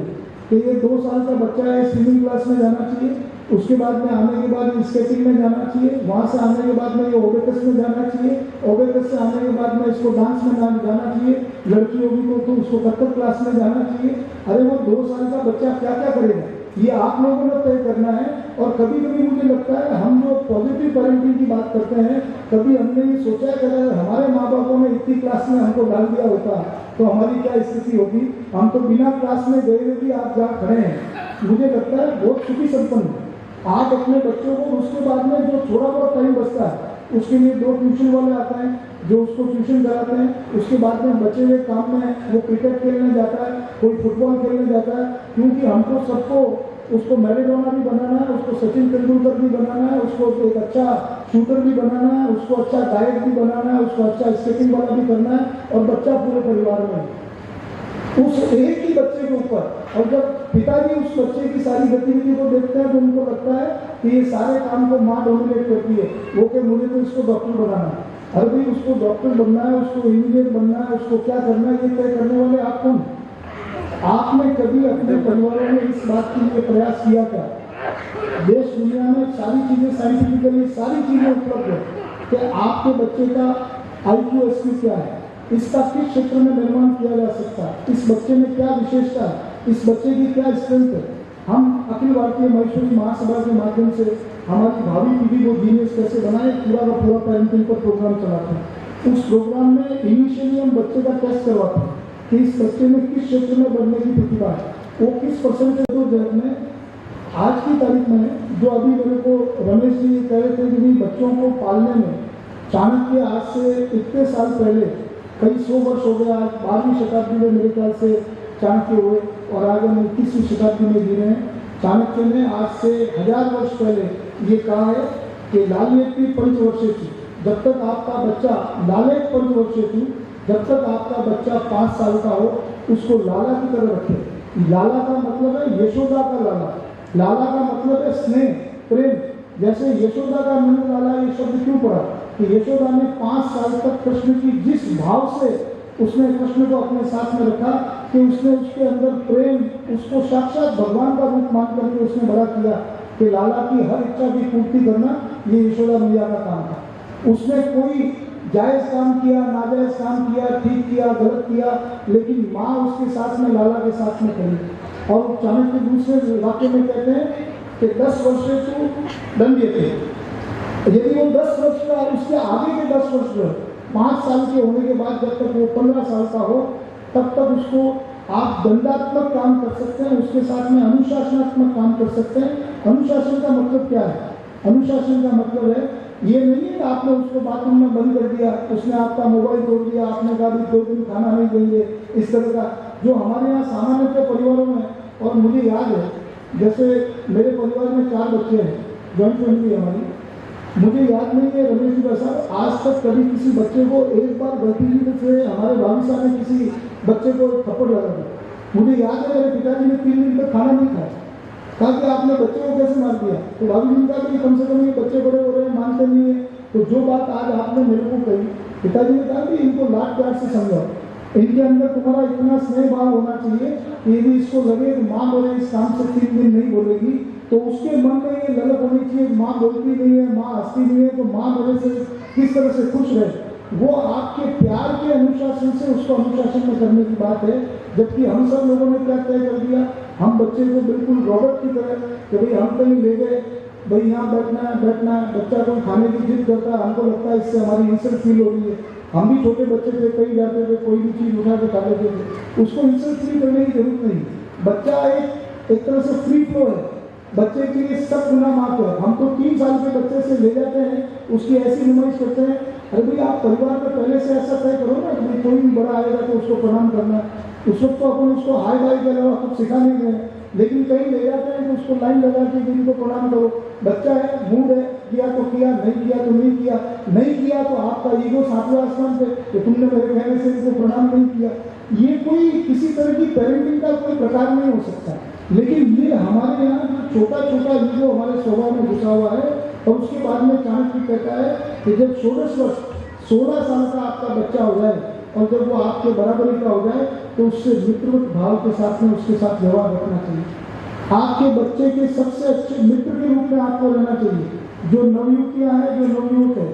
कि ये 2 साल का बच्चा है, स्विमिंग क्लास में जाना चाहिए, उसके बाद में आने के बाद स्केटिंग में जाना चाहिए, वहाँ से आने के बाद में ये ओबेकस में जाना चाहिए, ओबेकस से आने के बाद में इसको डांस में जाना चाहिए, लड़की होगी तो उसको कथक क्लास में जाना चाहिए। अरे वो 2 साल का बच्चा क्या क्या करेगा, ये आप लोगों ने तय करना है। और कभी कभी मुझे लगता है हम जो पॉजिटिव पेरेंटिंग की बात करते हैं, कभी हमने ये सोचा कि अगर हमारे माँ बापों ने इतनी क्लास में हमको डाल दिया होता तो हमारी क्या स्थिति होगी। हम तो बिना क्लास में गए भी आप जहाँ खड़े हैं, मुझे लगता है बहुत सुखी संपन्न है। आप अपने बच्चों को उसके बाद में जो थोड़ा बहुत टाइम बचता है, उसके लिए 2 ट्यूशन वाले आते हैं जो उसको ट्यूशन कराते हैं, उसके बाद में बचे हुए काम में वो क्रिकेट खेलने जाता है, कोई फुटबॉल खेलने जाता है, क्योंकि हमको सबको उसको मैराडोना भी बनाना है, उसको सचिन तेंदुलकर भी बनाना है, उसको एक अच्छा शूटर भी बनाना है, उसको अच्छा गायक भी बनाना है, उसको अच्छा स्केटिंग वाला भी करना है, और बच्चा पूरे परिवार में उस एक ही बच्चे के ऊपर। और जब पिताजी उस बच्चे की सारी गतिविधि को देखते हैं तो उनको लगता है कि ये सारे काम को माँ डोमिनेट करती है, वो कि मुझे तो इसको डॉक्टर बनाना है। अरे भाई उसको डॉक्टर बनना है, उसको इंजीनियर बनना है, उसको क्या करना है, ये तय करने वाले आप कौन? आपने कभी अपने परिवारों में इस बात के लिए प्रयास किया क्या? देश दुनिया में सारी चीजें साइंटिफिकली सारी चीजें उपलब्ध है कि आपके बच्चे का IQ SQ क्या है, इसका किस क्षेत्र में निर्माण किया जा सकता है, इस बच्चे में क्या विशेषता है, इस बच्चे की क्या स्ट्रेंथ है। हम अखिल भारतीय महेश्वरी महासभा के माध्यम से हमारी भावी पीढ़ी को जीनियस कैसे बनाए, पूरा का पूरा पेरेंटिंग पर प्रोग्राम चलाते हैं। उस प्रोग्राम में इनिशियली हम बच्चे का टेस्ट करवाते हैं कि इस बच्चे में किस क्षेत्र में बढ़ने की प्रतिभा है, वो किस परसेंटेज तो जग में। आज की तारीख में जो अभी मेरे को रमेश जी ये कह रहे थे कि बच्चों को पालने में चाणक्य आज से इतने साल पहले कई 100 वर्ष हो गया, आज 12वीं शताब्दी में मेरे ख्याल से चाणक्य हुए और आज हम 21वीं शताब्दी में जी रहे हैं। चाणक्य ने आज से 1000 वर्ष पहले ये कहा है कि लालेति पंचवर्षेषु, जब तक आपका बच्चा लालेत पंचवर्षेषु, जब तक आपका बच्चा 5 साल का हो उसको लाला की तरह रखें। लाला का मतलब है यशोदा का लाला, लाला का मतलब है स्नेह प्रेम। जैसे यशोदा का नंद लाला ये शब्द क्यों पड़ा कि यशोदा ने 5 साल तक कृष्ण की जिस भाव से उसने कृष्ण को अपने साथ में रखा कि उसने उसके अंदर प्रेम, उसको साक्षात भगवान का रूप मान करके उसने बड़ा किया कि लाला की हर इच्छा की पूर्ति करना ये यशोदा मैया का काम था। उसने कोई जायज काम किया, नाजायज काम किया, ठीक किया, गलत किया, लेकिन माँ उसके साथ में लाला के साथ में खड़ी। और चाणक्य दूसरे वाक्य में कहते हैं कि 10 वर्षे तो दंड्यते, यदि वो 10 वर्ष का उसके आगे के 10 वर्ष 5 साल के होने के बाद जब तक वो 15 साल का हो तब तक उसको आप दंडात्मक काम कर सकते हैं, उसके साथ में अनुशासनात्मक काम कर सकते हैं। अनुशासन का मतलब क्या है? अनुशासन का मतलब है ये नहीं है कि आपने उसको बाथरूम में बंद कर दिया, उसने आपका मोबाइल तोड़ दिया, आपने कहा भी 2 दिन खाना नहीं देंगे, इस तरह का जो हमारे यहाँ सामान्य परिवारों में। और मुझे याद है, जैसे मेरे परिवार में 4 बच्चे हैं, जॉइंट फैमिली हमारी। मुझे याद नहीं है रमेश जी साहब, आज तक कभी किसी बच्चे को एक बार गलती से हमारे भाभी साहब ने किसी बच्चे को थप्पड़ लगा दिया। मुझे याद है मेरे पिताजी ने 3 दिन तक खाना नहीं खाया, कहा कि आपने बच्चे को कैसे मार दिया। तो भाभी जी ने कहा कि कम से कम ये बच्चे बड़े हो रहे हैं, मानते नहीं है। तो जो बात आज आपने मेरे को कही, पिताजी ने कहा कि इनको लाड प्यार से समझाओ, इनके अंदर तुम्हारा इतना स्नेह भाव होना चाहिए कि यदि इसको लगे कि माँ बोले इस काम से 3 दिन नहीं बोलेगी, तो उसके मन में ये ललक होनी चाहिए, माँ बोलती नहीं है, माँ हंसती नहीं है, तो माँ बोले से किस तरह से खुश रहे। वो आपके प्यार के अनुशासन से उसको अनुशासन में करने की बात है। जबकि हम सब लोगों ने क्या तय कर दिया, हम बच्चे को बिल्कुल रॉबर्ट की तरह कि भाई हम कहीं ले गए, भाई यहाँ बैठना है, बच्चा कोई खाने की जिद करता है, हमको लगता है इससे हमारी इंसल्ट फील हो रही है। हम भी छोटे बच्चे थे, कहीं जाते थे, कोई भी चीज़ उठा के खा लेते थे, उसको इंसल्ट फील करने की जरूरत नहीं। बच्चा एक तरह से फ्री फ्लो है, बच्चे के लिए सब गुना माफ है। हम तो 3 साल के बच्चे से ले जाते हैं, उसकी ऐसी नुमाइश करते हैं, अरे भाई आप परिवार में पहले से ऐसा तय करो ना कि कोई भी बड़ा आएगा तो उसको प्रणाम करना। उस वक्त तो अपन उसको हाई बाई के अलावा कुछ सिखा नहीं रहे, लेकिन कहीं ले जाते हैं तो उसको लाइन लगा के इनको प्रणाम करो। बच्चा है, मूड है, किया तो किया, नहीं किया तो नहीं किया, नहीं किया तो आपका ईगो 7वें आसमान पे कि तुमने मेरे कहने से इनको प्रणाम नहीं किया। ये कोई किसी तरह की पेरेंटिंग का कोई प्रकार नहीं हो सकता। लेकिन ये हमारे यहाँ जो छोटा छोटा ईगो हमारे स्वभाव में घुसा हुआ है, और उसके बाद में चाणक्य कहता है कि जब 16 साल का आपका बच्चा हो जाए और जब वो आपके बराबरी का हो जाए, तो उससे मित्रवत भाव के साथ में उसके साथ व्यवहार रखना चाहिए। आपके बच्चे के सबसे अच्छे मित्र के रूप में आपको रहना चाहिए। जो नवयुवतियां हैं, जो नवयुवक है,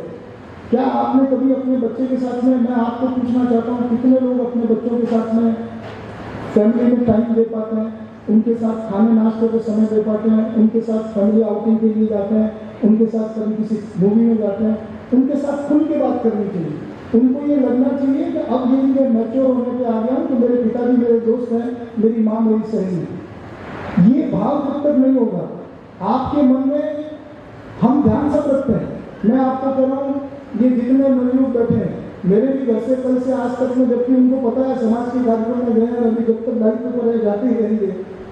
क्या आपने कभी अपने बच्चे के साथ में, मैं आपको पूछना चाहता हूँ, कितने लोग अपने बच्चों के साथ में फैमिली में टाइम दे पाते हैं, उनके साथ खाने नाश्ते को समय दे पाते हैं, उनके साथ फैमिली आउटिंग के लिए जाते हैं, उनके साथ कभी किसी मूवी में जाते हैं, उनके साथ खुल के बात करनी चाहिए। उनको ये लगना चाहिए कि अब यदि मैं मैच्योर होने पे आ गया हूँ तो मेरे पिताजी मेरे दोस्त हैं, मेरी माँ मेरी सहेली है। ये भाव जब तक नहीं होगा आपके मन में, हम ध्यान सब रखते हैं। मैं आपको कह रहा हूँ, ये जितने नवयुवक बैठे हैं, मेरे भी घर से कल से आज तक में, जबकि उनको पता है समाज के कार्यक्रम में गए हैं, अभी जब तक दायित्व पर रहे जाते ही रहेंगे,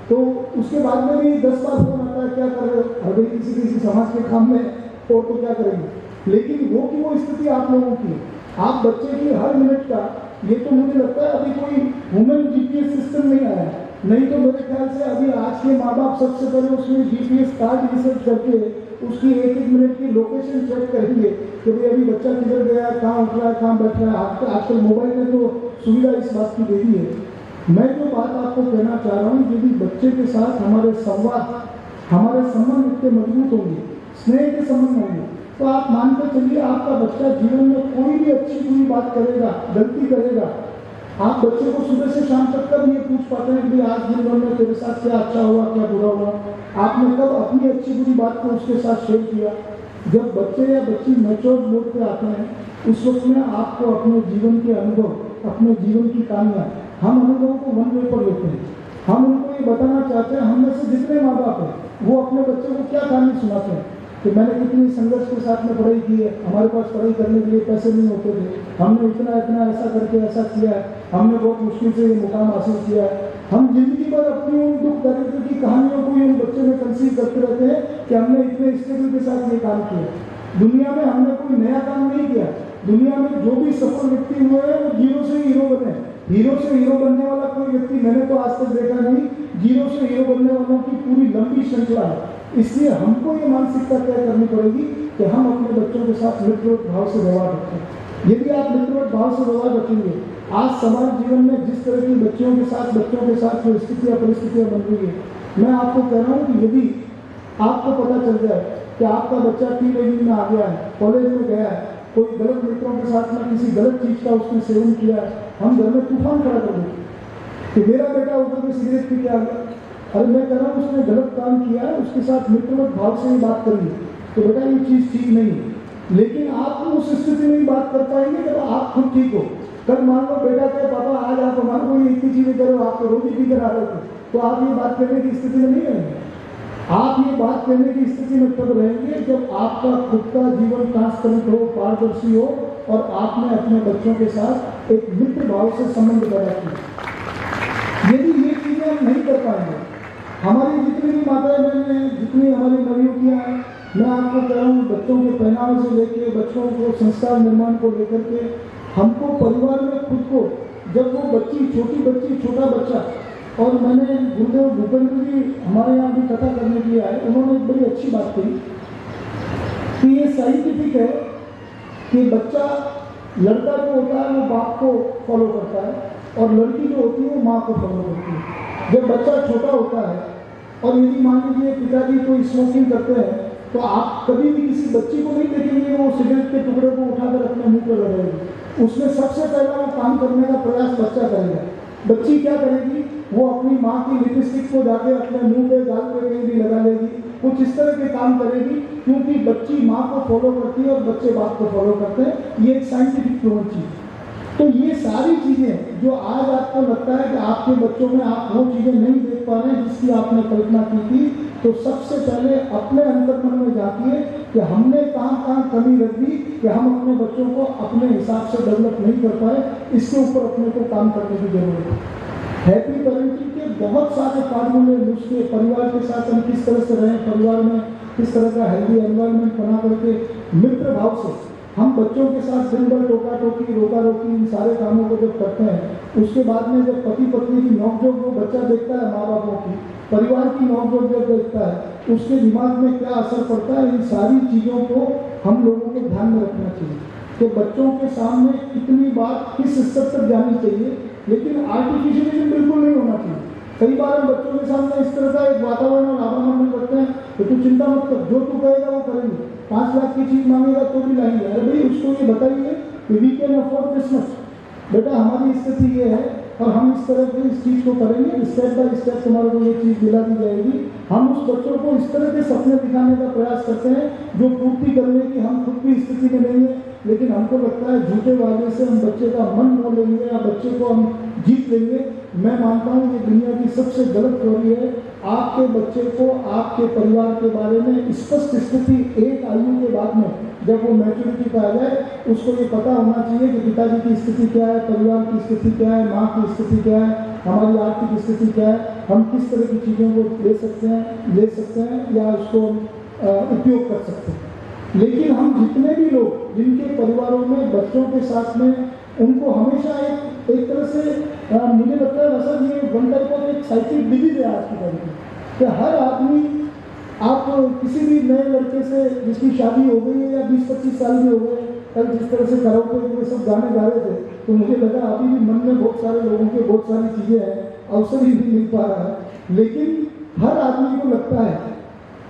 तो उसके बाद में भी 10 बार फोन आता है, क्या कर रहे हो, अभी किसी समाज के काम में, और तो क्या करेंगे। लेकिन वो की वो स्थिति आप लोगों की, आप बच्चे की हर मिनट का, ये तो मुझे लगता है अभी कोई ह्यूमन जीपीएस सिस्टम नहीं आया, नहीं तो मेरे ख्याल से अभी आज के माँ बाप सबसे पहले उसमें जीपीएस कार्ड रिसर्च करके उसकी 1-1 मिनट की लोकेशन चेक करेंगे कि भाई अभी बच्चा किधर गया है, कहाँ उठ रहा है, कहाँ बैठ रहा है। आजकल मोबाइल में तो सुविधा इस बात की दे दी है। मैं जो बात आपको कहना चाह रहा हूँ, यदि बच्चे के साथ हमारे संवाद, हमारे संबंध इतने मजबूत होंगे, स्नेह के संबंध होंगे, तो आप मान के चलिए आपका बच्चा जीवन में कोई भी अच्छी बुरी बात करेगा, गलती करेगा, आप बच्चे को सुबह से शाम तक कब ये पूछ पाते हैं कि आज दिन भर में तेरे साथ क्या अच्छा हुआ, क्या बुरा हुआ, आपने कब अपनी अच्छी बुरी बात को उसके साथ शेयर किया। जब बच्चे या बच्ची मैच्योर मोड पे आते हैं, उस वक्त में आपको अपने जीवन के अनुभव, अपने जीवन की कहानियाँ, हम अनुभवों को वन वे पर लेते हैं। हम उनको ये बताना चाहते हैं, हम में से जितने माँ बाप हैं वो अपने बच्चे को क्या कहानी सुनाते हैं कि मैंने कितनी संघर्ष के साथ में पढ़ाई की है, हमारे पास पढ़ाई करने के लिए पैसे नहीं होते थे, हमने इतना इतना ऐसा करके ऐसा किया है, हमने बहुत मुश्किल से ये मुकाम हासिल किया है। हम जिंदगी भर अपनी उन दुख दरिद्र की कहानियों को उन बच्चों में कंसीव करते रहते हैं कि हमने इतने स्ट्रगल के साथ ये काम किया। दुनिया में हमने कोई नया काम नहीं किया। दुनिया में जो भी सफल व्यक्ति हुए हैं वो जीरो से हीरो बने। हीरो से हीरो बनने वाला कोई व्यक्ति मैंने तो आज तक देखा नहीं। जीरो से हीरो बनने वालों की पूरी लंबी श्रृंखला है। इसलिए हमको ये मानसिकता तय करनी पड़ेगी कि हम अपने बच्चों के साथ मित्रवत भाव से व्यवहार रखें। यदि आप मित्रवत भाव से व्यवहार रखेंगे, आज समाज जीवन में जिस तरह की बच्चों के साथ जो स्थितियाँ परिस्थितियाँ बन रही है, मैं आपको कह रहा हूँ कि यदि आपको पता चल जाए कि आपका बच्चा टीनेज में आ गया है, कॉलेज में गया है, कोई गलत मित्रों के साथ में किसी गलत चीज का उसने सेवन किया है, हम घर में तूफान खड़ा कर देंगे कि मेरा बेटा उधर में सिगरेट पी के आ गया। अरे मैं कह रहा हूँ उसने गलत काम किया है, उसके साथ मित्रवत भाव से ही बात करिए तो बेटा ये चीज ठीक नहीं है। लेकिन आप उस स्थिति में बात कर पाएंगे जब आप खुद ठीक हो। कल मान लो बेटा कहे पापा आज आप हमारे को ये इतनी चीजें करो, आप तो रोज ही पी कर आ रहे थे, तो आप ये बात करने की स्थिति में नहीं रहेंगे। आप ये बात कहने की स्थिति में तब रहेंगे जब आपका खुद का जीवन ट्रांसपेरेंट हो, पारदर्शी हो और आपने अपने बच्चों के साथ एक मित्र भाव से संबंध पैदा किया। यदि ये चीजें हम नहीं कर पाएंगे, हमारी जितनी भी माताएं बहनें हैं, जितनी हमारी नवयुवतियां हैं, मैं आपको कह रहा हूँ बच्चों के पहनावे से लेके बच्चों को संस्कार निर्माण को लेकर के हमको परिवार में खुद को, जब वो बच्ची, छोटी बच्ची, छोटा बच्चा, और मैंने गुरुदेव भूपेंद्र जी हमारे यहाँ भी कथा करने के लिए आए, उन्होंने एक बड़ी अच्छी बात कही कि ये साइंटिफिक है कि बच्चा, लड़का जो होता है वो बाप को फॉलो करता है और लड़की जो होती है वो माँ को फॉलो करती है। जब बच्चा छोटा होता है और यदि मान लीजिए पिताजी कोई स्मोकिंग करते हैं तो आप कभी भी किसी बच्ची को नहीं देखेंगे वो सिगरेट के टुकड़े को उठाकर अपने मुंह पर लगाएगी। उसमें सबसे पहला वो काम करने का प्रयास बच्चा करेगा। बच्ची क्या करेगी, वो अपनी माँ की लिपस्टिक को जाके अपने मुंह पे, गाल पे कहीं भी लगा लेगी, कुछ इस तरह के काम करेगी, क्योंकि बच्ची माँ को फॉलो करती है और बच्चे बाप को फॉलो करते हैं। ये एक साइंटिफिक प्रूवन चीज। तो ये सारी चीजें जो आज आपको लगता है कि आपके बच्चों में आप वो चीजें नहीं देख पा रहे हैं जिसकी आपने कल्पना की थी, तो सबसे पहले अपने अंतर्मन में जाती है कि हमने कहाँ कमी रख दी कि हम अपने बच्चों को अपने हिसाब से डेवलप नहीं कर पाए। इसके ऊपर अपने को काम करने की जरूरत है। हैप्पी पेरेंटिंग के बहुत सारे फार्मूले, नुस्खे, परिवार के साथ हम किस तरह से रहें, परिवार में किस तरह का हेल्दी एनवायरनमेंट बना करके मित्र भाव से हम बच्चों के साथ दिन भर टोका टोकी, रोका रोकी, इन सारे कामों को जब करते हैं, उसके बाद में जब पति पत्नी की नोकझोंक वो बच्चा देखता है, माँ बापों की, परिवार की नोकझोंक जब देखता है, उसके दिमाग में क्या असर पड़ता है, इन सारी चीज़ों को हम लोगों को ध्यान में रखना चाहिए कि बच्चों के सामने कितनी बात किस स्तर तक जानी चाहिए, लेकिन आर्टिफिशियलिज्म बिल्कुल नहीं होना चाहिए। कई बार हम बच्चों के सामने इस तरह का एक वातावरण और आवागमन करते हैं कि तू चिंता मत कर, जो तू कहेगा वो करेंगे, 5 लाख की चीज मांगेगा तो भी लाएंगे। अरे भाई उसको ये बताइए कि we can afford this much, बेटा हमारी स्थिति ये है और हम इस तरह से इस चीज को करेंगे, स्टेप बाय स्टेप तुम्हारे को ये चीज दिला दी जाएगी। हम उस बच्चों को इस तरह के सपने दिखाने का प्रयास करते हैं जो पूर्ति करने की हम खुद भी स्थिति में नहीं है, लेकिन हमको लगता है झूठे वादे से हम बच्चे का मन मोह लेंगे या बच्चे को हम जीत लेंगे। मैं मानता हूँ ये दुनिया की सबसे गलत थ्योरी है। आपके बच्चे को आपके परिवार के बारे में स्पष्ट स्थिति एक आयु के बाद में, जब वो मैच्योरिटी पे आ जाए, उसको ये पता होना चाहिए कि पिताजी की स्थिति क्या है, परिवार की स्थिति क्या है, माँ की स्थिति क्या है, हमारी आर्थिक स्थिति क्या है, हम किस तरह की चीज़ों को ले सकते हैं या उसको उपयोग कर सकते हैं। लेकिन हम जितने भी लोग जिनके परिवारों में बच्चों के साथ में, उनको हमेशा एक तरह से मुझे लगता है वैसा ये वन टाइप ऑफ एक साइकिल डिजीज है आज की तारीख में कि हर आदमी, आप किसी भी नए लड़के से जिसकी शादी हो गई है या 20-25 साल भी हो गए, कल जिस तरह से कराओके ये सब गाने गा रहे थे, तो मुझे लगा अभी भी मन में बहुत सारे लोगों के बहुत सारी चीज़ें हैं, अवसर ही नहीं मिल पा रहा है। लेकिन हर आदमी को लगता है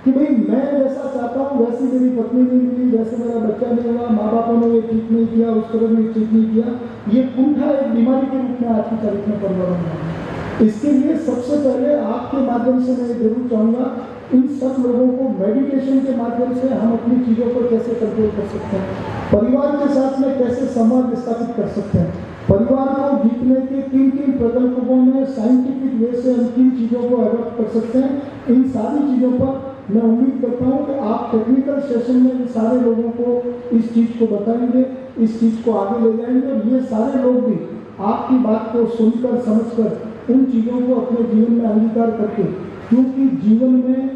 कि भाई मैं जैसा चाहता हूँ वैसी मेरी पत्नी नहीं मिली, वैसे मेरा बच्चा नहीं हुआ, माँ बापों ने ये ठीक नहीं किया, उस तरह ने ठीक नहीं किया। ये कुंठा एक बीमारी के रूप में आज की तारीख में परिवर्तन है। इसके लिए सबसे पहले आपके माध्यम से मैं जरूर चाहूँगा, इन सब लोगों को मेडिटेशन के माध्यम से हम अपनी चीज़ों पर कैसे कंट्रोल कर सकते हैं, परिवार के साथ में कैसे संवाद स्थापित कर सकते हैं, परिवार को जीतने के किन प्रकल्पों में साइंटिफिक वे से हम किन चीज़ों को अडॉप्ट कर सकते हैं, इन सारी चीज़ों पर मैं उम्मीद करता हूँ कि आप टेक्निकल सेशन में इन सारे लोगों को इस चीज़ को बताएंगे, इस चीज़ को आगे ले जाएंगे और ये सारे लोग भी आपकी बात को सुनकर समझकर उन चीज़ों को अपने जीवन में अंगीकार करके, क्योंकि जीवन में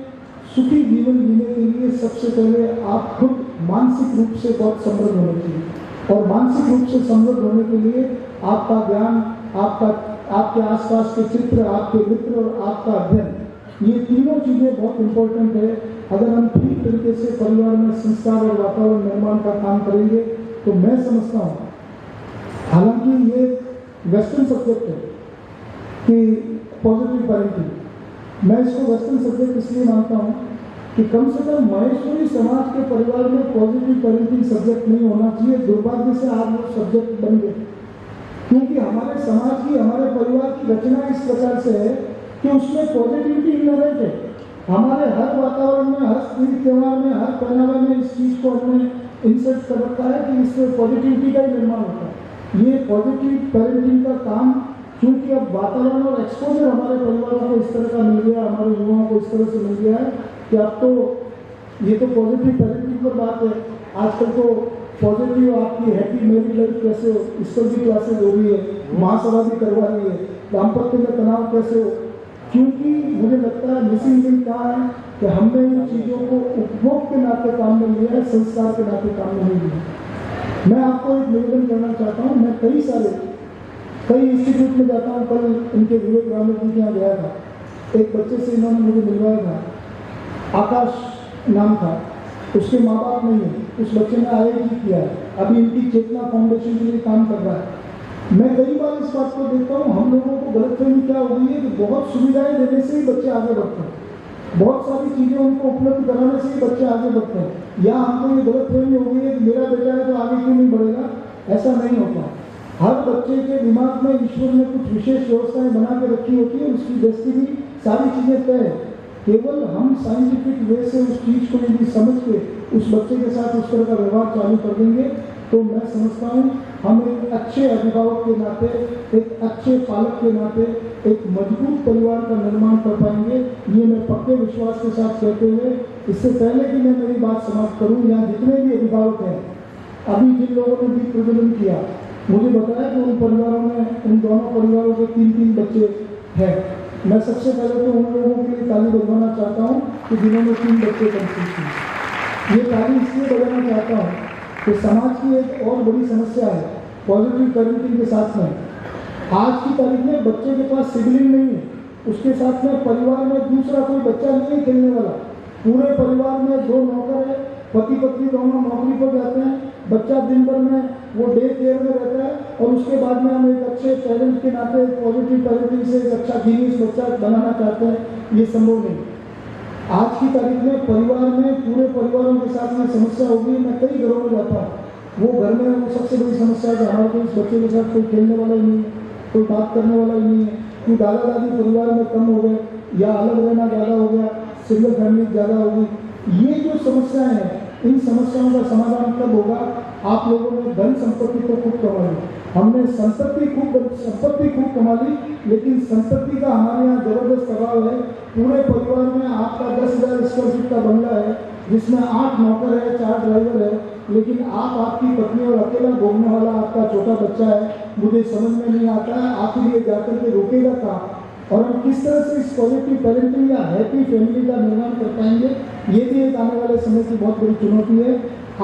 सुखी जीवन जीने के लिए सबसे पहले आप खुद मानसिक रूप से बहुत समृद्ध होने चाहिए और मानसिक रूप से समृद्ध होने के लिए आपका ज्ञान, आपके आसपास के चित्र, आपके मित्र और आपका अध्ययन, ये तीनों चीज़ें बहुत इंपॉर्टेंट है। अगर हम ठीक तरीके से परिवार में संस्कार और वातावरण निर्माण का काम करेंगे तो मैं समझता हूँ, हालांकि ये वेस्टर्न सब्जेक्ट है कि पॉजिटिव पेरेंटिंग, मैं इसको वेस्टर्न सब्जेक्ट इसलिए मानता हूँ कि कम से कम महेश्वरी समाज के परिवार में पॉजिटिव पेरेंटिंग सब्जेक्ट नहीं होना चाहिए। दुर्भाग्य से आज वो सब्जेक्ट बन गए, क्योंकि हमारे समाज की, हमारे परिवार की रचना इस प्रकार से है कि उसमें पॉजिटिविटी इनहेरेंट है। हमारे हर वातावरण में, हर तीज त्योहार में, हर पहनावे में इस चीज़ को हमने इंसर्ट कर रखा है कि इसमें पॉजिटिविटी का ही निर्माण होता है। ये पॉजिटिव पेरेंटिंग का काम, क्योंकि अब वातावरण और एक्सपोजर हमारे परिवारों को इस तरह का मिल गया, हमारे युवाओं को इस तरह से मिल गया है, कि अब तो ये तो पॉजिटिव पेरेंटिंग पर बात है, आजकल तो पॉजिटिव आपकी हैप्पी मैरिड लाइफ कैसे हो इस पर भी क्लासेज हो रही है, महासभा भी करवा रही है, दाम्पत्य में तनाव कैसे हो। क्योंकि मुझे लगता है मिसिंग लिंक कहाँ है कि हमने इन चीज़ों को उपभोग के नाते काम में लिया है, संस्कार के नाते काम में नहीं लिया। मैं आपको एक निवेदन करना चाहता हूँ, मैं कई इंस्टीट्यूट में जाता हूँ। कल इनके विवेक रामदेव जी के यहाँ गया था, एक बच्चे से इन्होंने मुझे मिलवाया था, आकाश नाम था, उसके माँ बाप नहीं है, उस बच्चे ने IIT किया है, अभी इनकी चेतना फाउंडेशन के लिए काम कर रहा है। मैं कई बार इस बात को देखता हूँ, हम लोगों को गलतफहमी क्या हो गई है कि बहुत सुविधाएं देने से ही बच्चे आगे बढ़ते हैं, बहुत सारी चीज़ें उनको उपलब्ध कराने से ही बच्चे आगे बढ़ते हैं। या हमको ये गलतफहमी हो गई है कि मेरा बेटा है तो आगे क्यों नहीं बढ़ेगा, ऐसा नहीं होता। हर बच्चे के दिमाग में ईश्वर ने कुछ विशेष व्यवस्थाएं बना के रखी होती है, उसकी डेस्टिनी सारी चीज़ें तय है। केवल हम साइंटिफिक वे से उस चीज़ को यदि समझ के उस बच्चे के साथ उस तरह का व्यवहार चालू कर देंगे तो मैं समझता हूँ हम एक अच्छे अभिभावक के नाते, एक अच्छे पालक के नाते एक मजबूत परिवार का निर्माण कर पाएंगे। ये मैं पक्के विश्वास के साथ कहते हुए, इससे पहले कि मैं मेरी बात समाप्त करूँ, यहाँ जितने भी अभिभावक हैं, अभी जिन लोगों ने दीप प्रज्वलन किया, मुझे बताया कि उन परिवारों में, उन दोनों परिवारों के 3-3 बच्चे हैं। मैं सबसे पहले तो उन लोगों के लिए ताली बजवाना चाहता हूँ कि जिन्होंने 3 बच्चे कंसीव किए। ये ताली इसलिए बजाना चाहता हूँ कि समाज की एक और बड़ी समस्या है पॉजिटिव पेरेंटिंग के साथ में। आज की तारीख में बच्चे के पास सिबलिंग नहीं है, उसके साथ में परिवार में दूसरा कोई बच्चा नहीं है खेलने वाला। पूरे परिवार में 2 नौकर है, पति पत्नी दोनों नौकरी पर जाते हैं, बच्चा दिन भर में वो डे केयर में रहता है, और उसके बाद में हम एक अच्छे पेरेंट के नाते पॉजिटिव पेरेंटिंग से एक अच्छा जीनियस बच्चा बनाना चाहते हैं, ये संभव नहीं। आज की तारीख में परिवार में पूरे परिवारों के साथ में समस्या होगी। मैं कई घरों में जाता हूँ, वो घर में वो सबसे बड़ी समस्या है कि हमारे को इस बच्चे के साथ कोई खेलने वाला ही नहीं है, कोई बात करने वाला ही नहीं है, कि दादा दादी परिवार में कम हो गए या अलग रहना ज़्यादा हो गया, सिंगल फैमिली ज़्यादा होगी। ये जो समस्याएं हैं, इन समस्याओं का समाधान कब होगा? आप लोगों ने धन संपत्ति तो खूब कमा ली, हमने संपत्ति खूब कमा ली, लेकिन संपत्ति का हमारे यहाँ जबरदस्त अभाव है। पूरे परिवार में आपका 10,000 स्क्वायर फीट का बंगला है, जिसमें 8 नौकर है, 4 ड्राइवर है, लेकिन आपकी पत्नी और अकेला घूमने वाला आपका छोटा बच्चा है। मुझे समझ में नहीं आता है आखिर ये जाकर के रोकेगा कहाँ, और हम किस तरह से इस पॉजिटिव पेरेंटिंग या हैप्पी फैमिली का निर्माण कर पाएंगे। ये भी एक आने वाले समय की बहुत बड़ी चुनौती है।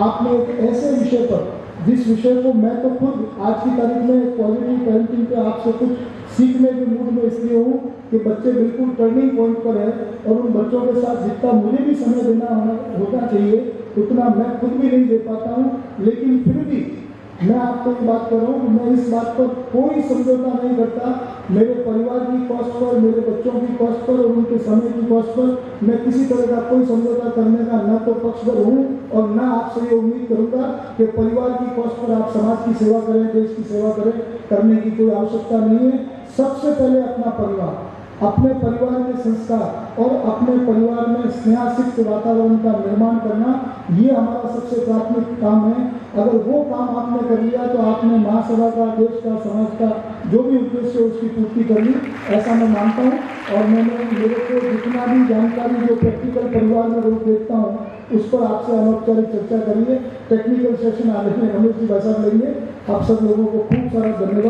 आपने एक ऐसे विषय पर, जिस विषय को मैं तो खुद आज की तारीख में पॉजिटिव पेरेंटिंग पे आपसे कुछ सीखने के मूड में इसलिए हूँ कि बच्चे बिल्कुल टर्निंग पॉइंट पर है, और उन बच्चों के साथ जितना मुझे भी समय देना होना चाहिए उतना मैं खुद भी नहीं दे पाता हूँ। लेकिन फिर भी मैं आपको ये बात कर रहा हूँ कि मैं इस बात पर कोई समझौता नहीं करता। मेरे परिवार की कॉस्ट पर, मेरे बच्चों की कॉस्ट पर और उनके समय की कॉस्ट पर मैं किसी तरह का कोई समझौता करने का न तो पक्षधर हूँ, और न आपसे ये उम्मीद करूँगा कि परिवार की कॉस्ट पर आप समाज की सेवा करें, देश की सेवा करें। करने की कोई आवश्यकता नहीं है। सबसे पहले अपना परिवार, अपने परिवार के संस्कार और अपने परिवार में स्नेहासिक्त वातावरण का निर्माण करना, ये हमारा सबसे प्राथमिक काम है। अगर वो काम आपने कर लिया तो आपने महासभा का, देश का, समाज का जो भी उद्देश्य है उसकी पूर्ति कर ली, ऐसा मैं मानता हूँ। और मेरे को जितना भी जानकारी जो प्रैक्टिकल परिवार में रोज देखता हूँ उस पर आपसे अनौपचारिक चर्चा करिए। टेक्निकल सेशन आने में रमेश जी भाषा लेंगे। आप सब लोगों को खूब सारा धन्यवाद।